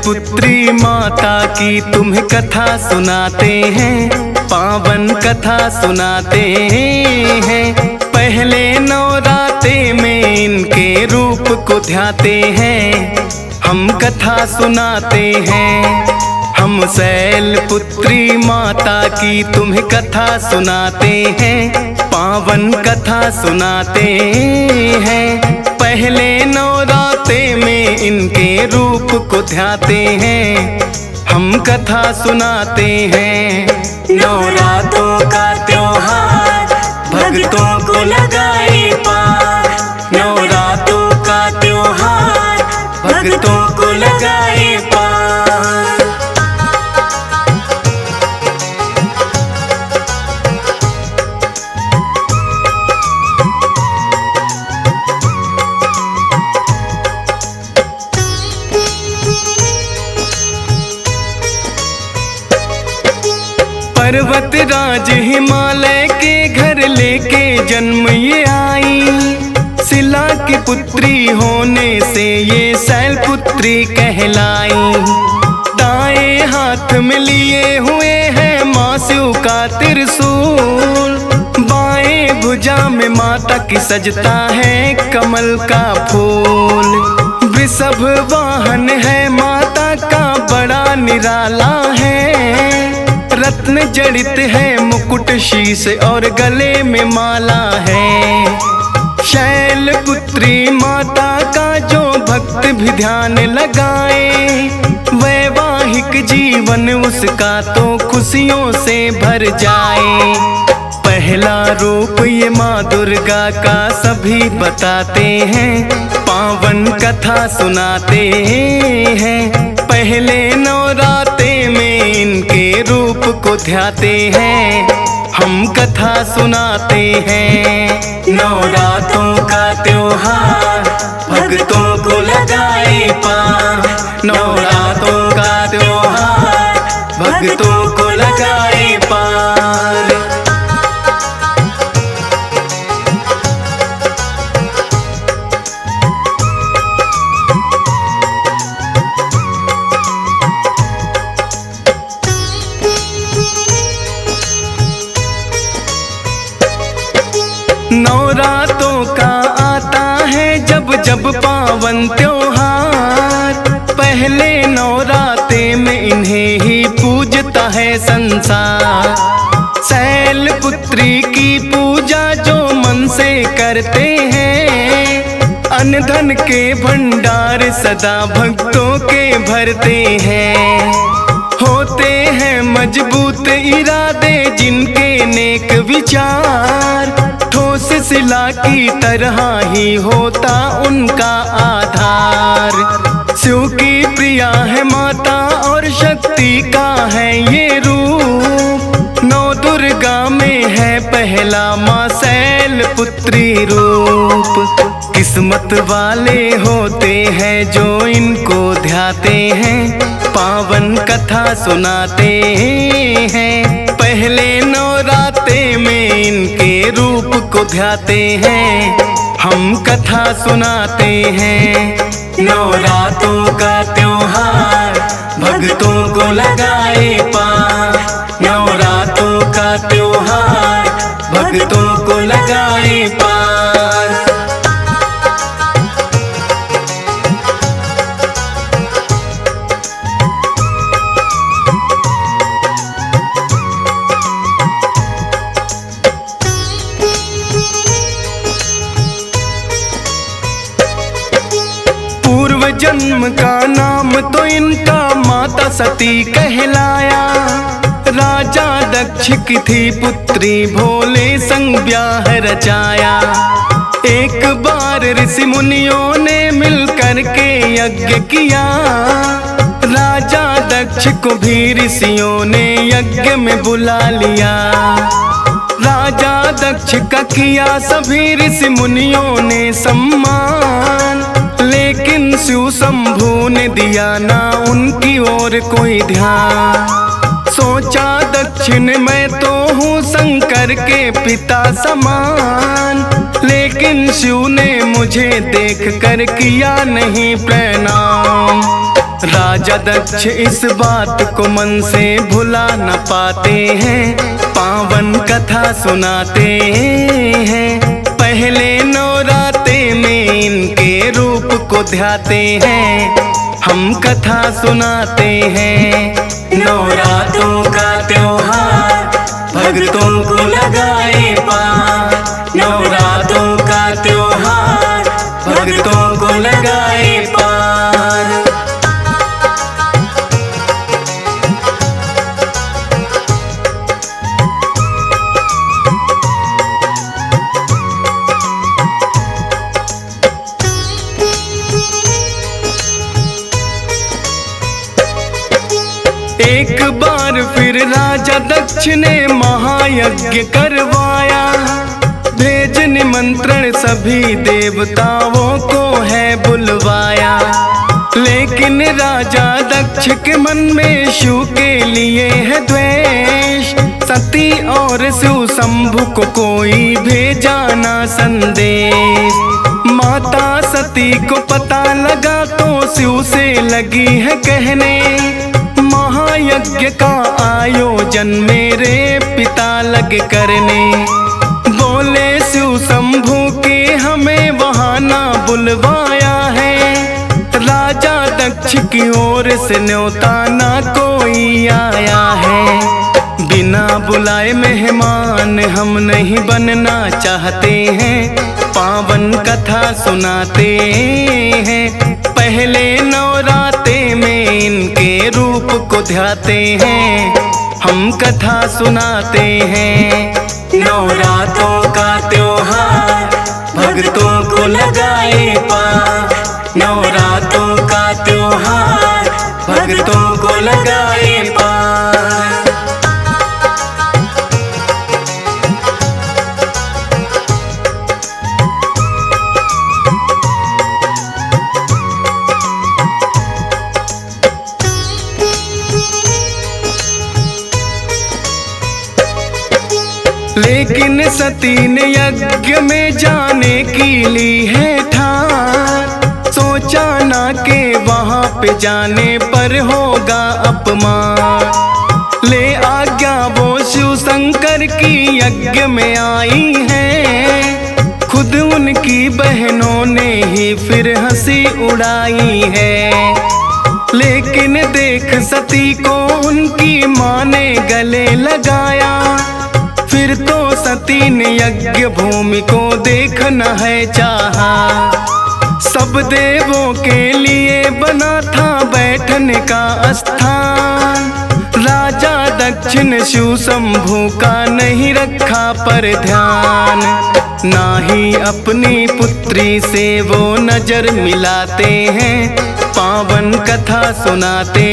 पुत्री माता की तुम्हें कथा सुनाते हैं, पावन कथा सुनाते हैं। पहले नवराते में इनके रूप को ध्याते हैं, हम कथा सुनाते हैं। हम शैल पुत्री माता की तुम्हें कथा सुनाते हैं, पावन कथा सुनाते हैं। पहले नवराते में इनके रूप को ध्याते हैं, हम कथा सुनाते हैं। नवरात्रों का त्योहार भक्तों को लगाए पार, नवरात्रों का त्योहार भक्तों को लगाए पार। पर्वत राज हिमालय के घर लेके जन्म ये आई, शिला की पुत्री होने से ये शैल पुत्री कहलाई। दाएं हाथ में लिए हुए हैं माँ शिव का त्रिशूल, बाएं भुजा में माता की सजता है कमल का फूल। वृषभ वाहन है माता का बड़ा निराला है, रत्न जड़ित है मुकुट शीश और गले में माला है। शैल पुत्री माता का जो भक्त भी ध्यान लगाए, वैवाहिक जीवन उसका तो खुशियों से भर जाए। पहला रूप ये माँ दुर्गा का सभी बताते हैं, पावन कथा सुनाते हैं। पहले नवराते में इनके रूप को ध्याते हैं, हम कथा सुनाते हैं। नवरात्रों का त्योहार भक्तों को लगाए पार, नवरात्रों का त्योहार भक्तों को लगाए पार। नवरातों का आता है जब जब पावन त्योहार, पहले नवराते में इन्हें ही पूजता है संसार। शैल पुत्री की पूजा जो मन से करते हैं, अन्न धन के भंडार सदा भक्तों के भरते हैं। होते हैं मजबूत इरादे जिनके नेक विचार, ठोस शिला की तरह ही होता उनका आधार। शिव की प्रिया है माता और शक्ति का है ये रूप, नौ दुर्गा में है पहला माँ शैल पुत्री रूप। किस्मत वाले होते हैं जो इनको ध्याते हैं, पावन कथा सुनाते हैं। पहले नवराते में इनके रूप को ध्याते हैं, हम कथा सुनाते हैं। नवरात्रों का त्योहार भक्तों को लगाए पार, नवरात्रों का त्योहार भक्तों को लगाए पार। जन्म का नाम तो इनका माता सती कहलाया, राजा दक्ष की थी पुत्री भोले संग ब्याह रचाया। एक बार ऋषि मुनियों ने मिलकर के यज्ञ किया, राजा दक्ष को भी ऋषियों ने यज्ञ में बुला लिया। राजा दक्ष का किया सभी ऋषि मुनियों ने सम्मान, लेकिन शिव शंभू ने दिया ना उनकी ओर कोई ध्यान। सोचा दक्षिण मैं तो हूँ शंकर के पिता समान, लेकिन शिव ने मुझे देख कर किया नहीं प्रणाम। राजा दक्ष इस बात को मन से भुला न पाते हैं, पावन कथा सुनाते हैं। पहले नवरात्रे में इनके रूप को ध्याते हैं, हम कथा सुनाते हैं। नवरात्रों का त्योहार भक्तों को लगाए पार, नवरात्रों का त्योहार भक्तों को लगाए पार। एक बार फिर राजा दक्ष ने महायज्ञ करवाया, भेज निमंत्रण सभी देवताओं को है बुलवाया। लेकिन राजा दक्ष के मन में शिव के लिए है द्वेष, सती और शिव शंभु को कोई भेजा ना संदेश। माता सती को पता लगा तो शिव से लगी है कहने, महायज्ञ का आयोजन मेरे पिता लगे करने। बोले शिव शंभु के हमें वहाँ ना बुलवाया है, राजा दक्ष की ओर से न्योता ना कोई आया है। बिना बुलाए मेहमान हम नहीं बनना चाहते हैं, पावन कथा सुनाते हैं। पहले नवरात्रे में इनके रूप को ध्याते हैं, हम कथा सुनाते हैं। नवरात्रों का त्योहार भक्तों को लगाए पार, नवरात्रों का त्योहार भक्तों को लगाए पार। लेकिन सती ने यज्ञ में जाने की ली है ठान, सोचा ना के वहाँ पे जाने पर होगा अपमान। ले आज्ञा वो शिव शंकर की यज्ञ में आई है, खुद उनकी बहनों ने ही फिर हंसी उड़ाई है। लेकिन देख सती को उनकी माँ ने गले लगाया, फिर तो सती ने यज्ञ भूमि को देखना है चाहा। सब देवों के लिए बना था बैठने का स्थान, राजा दक्ष ने शिव शंभु का नहीं रखा पर ध्यान। ना ही अपनी पुत्री से वो नजर मिलाते हैं, पावन कथा सुनाते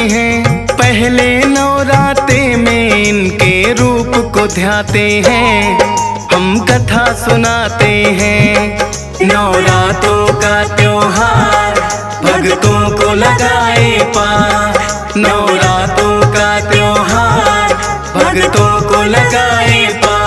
हैं। पहले नवरात्रे में इनके रूप को ध्याते हैं, हम कथा सुनाते हैं। नवरात्रों का त्योहार भक्तों को लगाए पार, नवरात्रों का त्योहार भक्तों को लगाए पार।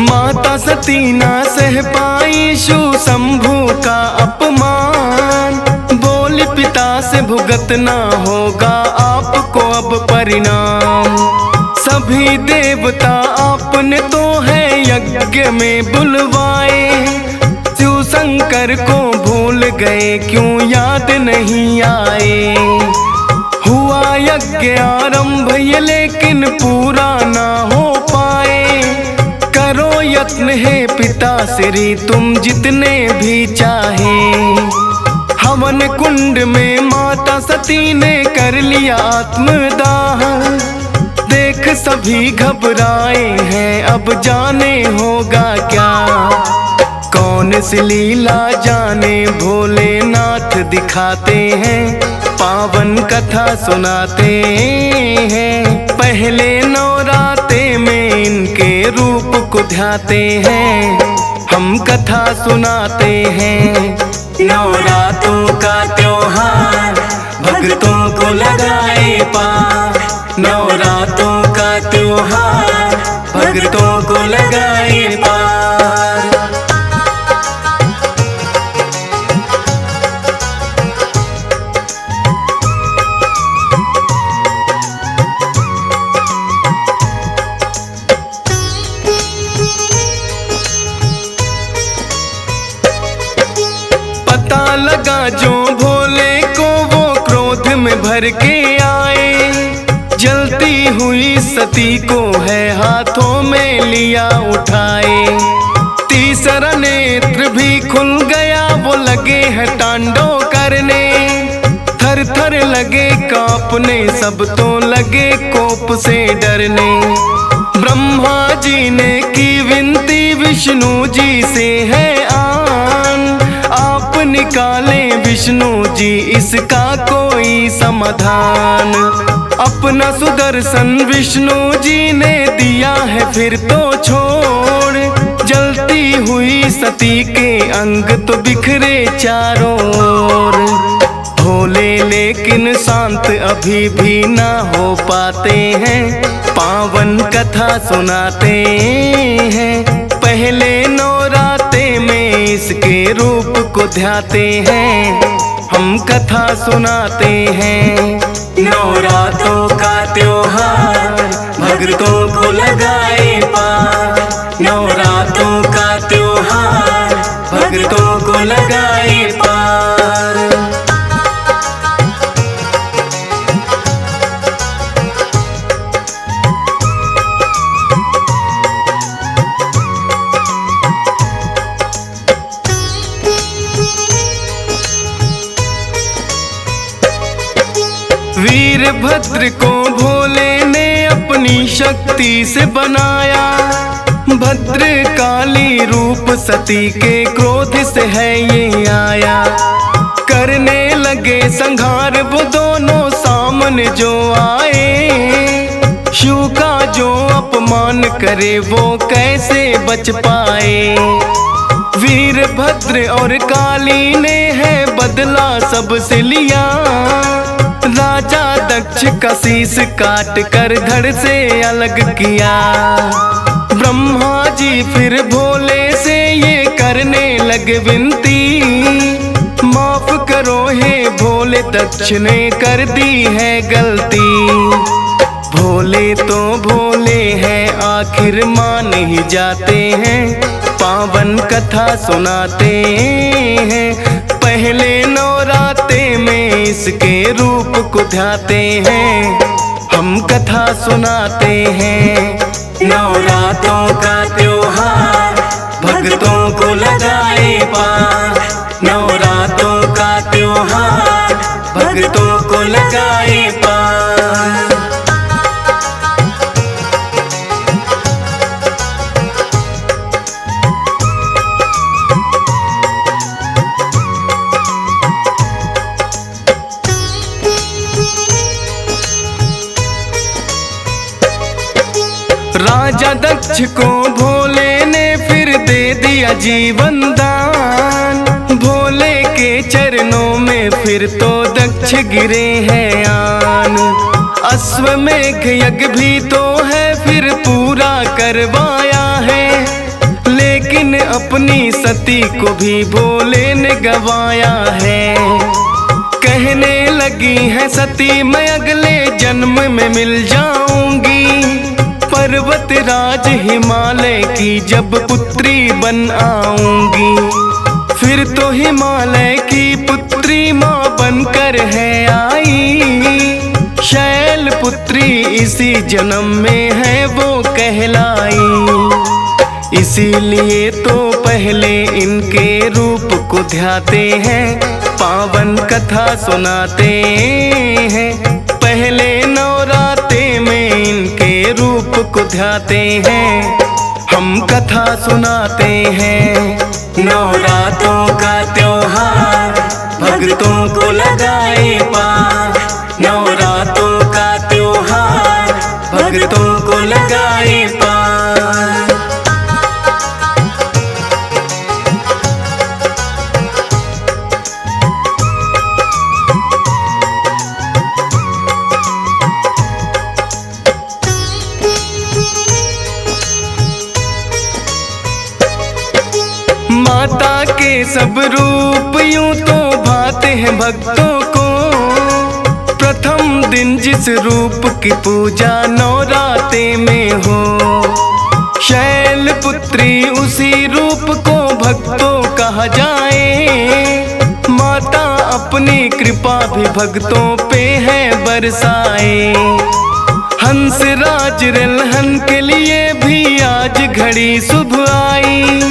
माता सती ना सह पाई शिव शंभु का अपमान, बोली पिता से भुगतना होगा आपको अब परिणाम। सभी देवता आपने तो है यज्ञ में बुलवाए, शिव शंकर को भूल गए क्यों याद नहीं आए। हुआ यज्ञ आरंभ ये लेकिन पूरा ना हो पाए, करो यत्न है पिता श्री तुम जितने भी चाहे। हवन कुंड में माता सती ने कर लिया आत्मदाह, देख सभी घबराए हैं अब जाने होगा क्या। कौन सी लीला जाने भोलेनाथ दिखाते हैं, पावन कथा सुनाते हैं। पहले नवरात्रे में इनके रूप को ध्याते हैं, हम कथा सुनाते हैं। नवरात्रों का त्योहार भक्तों को लगाए पार। नवरात्रों का त्योहार भक्तों को लगाए पार। पता लगा जो भोले को वो क्रोध में भर के आए, जलती हुई सती को है हाथों में लिया उठाए। तीसरा नेत्र भी खुल गया, वो लगे हैं तांडव करने। थर थर लगे कांपने, सब तो लगे कोप से डरने। ब्रह्मा जी ने की विनती विष्णु जी से है आन, आप निकाले विष्णु जी इसका कोई समाधान। अपना सुदर्शन विष्णु जी ने दिया है फिर तो छोड़, जलती हुई सती के अंग तो बिखरे चारों ओर। भोले लेकिन शांत अभी भी ना हो पाते हैं, पावन कथा सुनाते हैं। पहले नवरात्रे में इसके रूप को ध्याते हैं, हम कथा सुनाते हैं। नवरात्रों का त्योहार भक्तों को लगाए पार। नवरात्रों का त्योहार भक्तों को लगाए पार। वीरभद्र को भोले ने अपनी शक्ति से बनाया, भद्रकाली रूप सती के क्रोध से है ये आया। करने लगे संहार वो दोनों सामने जो आए, शिव का जो अपमान करे वो कैसे बच पाए। वीरभद्र और काली ने है बदला सबसे लिया, राजा दक्ष का शीश काट कर धड़ से अलग किया। ब्रह्मा जी फिर भोले से ये करने लगे विनती, माफ करो हे भोले दक्ष ने कर दी है गलती। भोले तो भोले हैं आखिर मान ही जाते हैं, पावन कथा सुनाते हैं। पहले नवरात्रे में इसके रूप को ध्याते हैं, हम कथा सुनाते हैं। नवरात्रों का त्योहार भक्तों को लगाए पार। नवरात्रों का त्योहार भक्तों को लगाए पार। राजा दक्ष को भोले ने फिर दे दिया जीवन दान, भोले के चरणों में फिर तो दक्ष गिरे हैं आन। अश्वमेघ यज्ञ भी तो है फिर पूरा करवाया है, लेकिन अपनी सती को भी भोले ने गवाया है। कहने लगी है सती मैं अगले जन्म में मिल जाऊंगी, पर्वत राज हिमालय की जब पुत्री बन आऊंगी। फिर तो हिमालय की पुत्री माँ बनकर है आई, शैल पुत्री इसी जन्म में है वो कहलाई। इसीलिए तो पहले इनके रूप को ध्याते हैं, पावन कथा सुनाते हैं। पहले नवरात्रे में इनके रूप को ध्याते हैं, हम कथा सुनाते हैं। नवरात्रों का त्योहार भक्तों को लगाए पार। नवरात्रों का त्योहार भक्तों को लगाए पार। सब रूप यूं तो भाते हैं भक्तों को। प्रथम दिन जिस रूप की पूजा नवराते में हो, शैलपुत्री उसी रूप को भक्तों कहा जाए। माता अपनी कृपा भी भक्तों पे है बरसाए। हंसराज रलहन के लिए भी आज घड़ी शुभ आई।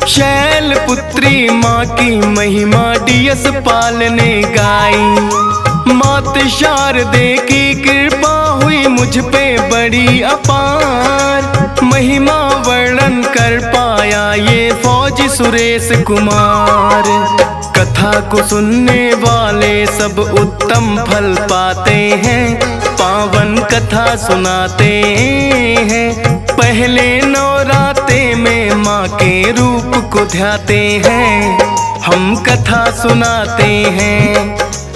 शैलपुत्री माँ की महिमा डीएस पाल ने गाई। मात शारदे की कृपा हुई मुझ पे बड़ी अपार। महिमा वर्णन कर पाया ये फौजी सुरेश कुमार। कथा को सुनने वाले सब उत्तम फल पाते हैं। पावन कथा सुनाते हैं। पहले नवराते में माँ के रूप को ध्याते हैं। हम कथा सुनाते हैं।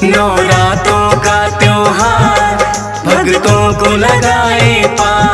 नवरातों का त्योहार भक्तों को लगाए पार।